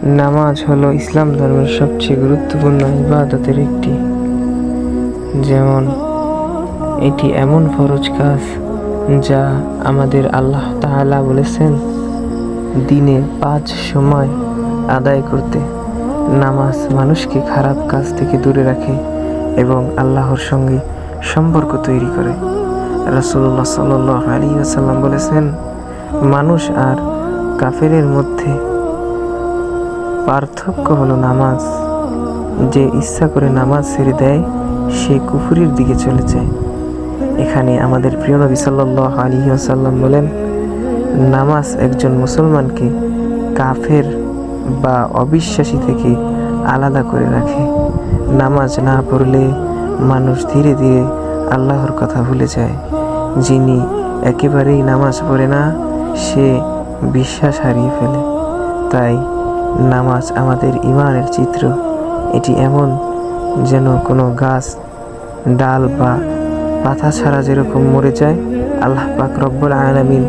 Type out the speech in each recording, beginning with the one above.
নামাজ হলো ইসলাম ধর্মের সবচেয়ে গুরুত্বপূর্ণ ইবাদতের একটি। যেমন এটি এমন ফরজ কাজ যা আমাদের আল্লাহ তাআলা বলেছেন দিনে 5 সময় আদায় করতে। নামাজ মানুষকে খারাপ কাজ থেকে দূরে রাখে এবং আল্লাহর সঙ্গে সম্পর্ক তৈরি করে। রাসূলুল্লাহ সাল্লাল্লাহু আলাইহি ওয়াসাল্লাম বলেছেন, মানুষ আর কাফেরের মধ্যে পার্থক্য হলো নামাজ। যে ইচ্ছা করে নামাজ ছেড়ে দেয় সে কুফরির দিকে চলে যায়। এখানে আমাদের প্রিয় নবী সাল্লাল্লাহু আলাইহি ওয়াসাল্লাম বলেন, নামাজ একজন মুসলমানকে কাফের বা অবিশ্বাসী থেকে আলাদা করে রাখে। নামাজ না পড়লে মানুষ ধীরে ধীরে আল্লাহর কথা ভুলে যায়। যিনি একেবারেই নামাজ পড়ে না সে বিশ্বাস হারিয়ে ফেলে। তাই নামাজ আমাদের ঈমানের চিত্র। এটি এমন যেন কোনো গাছ ডাল বা পাতা ছাড়া যেরকম মরে যায়, আল্লাহ পাক রব্বুল আলামিন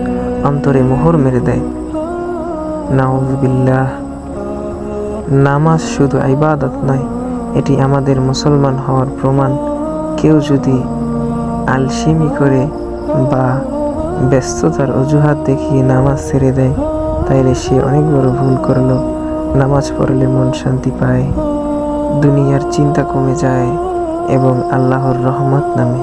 অন্তরে মোহর মেরে দেয়। নাউযুবিল্লাহ। নামাজ শুধু ইবাদত নয়, এটি আমাদের মুসলমান হওয়ার প্রমাণ। কেউ যদি আলসেমি করে বা ব্যস্ততার অজুহাত দেখিয়ে নামাজ ছেড়ে দেয় তাইলে সে অনেক বড় ভুল করলো। নামাজ পড়লে মন শান্তি পায়, দুনিয়ার চিন্তা কমে যায় এবং আল্লাহর রহমত নামে।